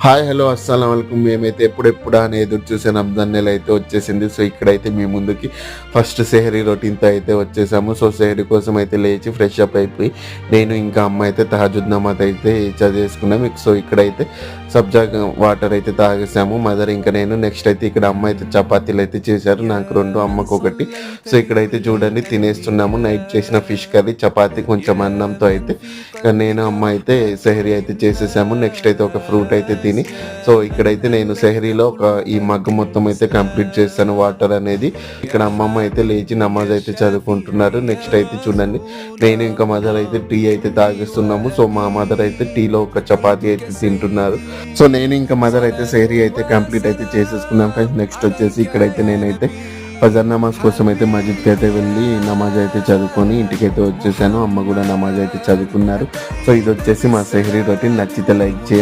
Hi hello అస్సలం వాలేకుమ్. మేమైతే ఎప్పుడెప్పుడా అని ఎదురు చూసే రంజాన్ నెల అయితే వచ్చేసింది. సో ఇక్కడైతే మీ ముందుకి ఫస్ట్ సెహరీ రొటీన్తో అయితే వచ్చేసాము. సో సెహరీ కోసం అయితే లేచి ఫ్రెష్ అప్ అయిపోయి నేను ఇంకా అమ్మ అయితే తహజుద్ నమాజ్ అయితే చదివేసుకున్నాం. సో ఇక్కడైతే సబ్జా వాటర్ అయితే తాగేసాము మదర్ ఇంకా నేను. నెక్స్ట్ అయితే ఇక్కడ అమ్మ అయితే చపాతీలు అయితే చేశారు, నాకు రెండు అమ్మకు ఒకటి. సో ఇక్కడైతే చూడండి తినేస్తున్నాము. నైట్ చేసిన ఫిష్ కర్రీ, చపాతీ, కొంచెం అన్నంతో అయితే నేను అమ్మ అయితే సెహరీ అయితే చేసేసాము. నెక్స్ట్ అయితే ఒక ఫ్రూట్ అయితే తిని, సో ఇక్కడైతే నేను సెహరీలో ఈ మగ్గు మొత్తం అయితే కంప్లీట్ చేస్తాను వాటర్ అనేది. ఇక్కడ అమ్మమ్మ అయితే లేచి నమాజ్ అయితే చదువుకుంటున్నారు. నెక్స్ట్ అయితే చూడండి నేను ఇంకా మదర్ అయితే టీ అయితే తాగిస్తున్నాము. సో మా మదర్ అయితే టీలో ఒక చపాతీ అయితే తింటున్నారు. సో నేను ఇంకా మదర్ అయితే సెహరీ అయితే కంప్లీట్ అయితే చేసేసుకున్నాను ఫ్రెండ్స్. నెక్స్ట్ వచ్చేసి ఇక్కడైతే నేనైతే ఫజర్ నమాజ్ కోసం అయితే మస్జిద్కి అయితే వెళ్ళి నమాజ్ అయితే చదువుకొని ఇంటికైతే వచ్చేసాను. అమ్మ కూడా నమాజ్ అయితే చదువుకున్నారు. సో ఇది వచ్చేసి మా సెహరీ రొటీన్. నచ్చితే లైక్ చేయండి.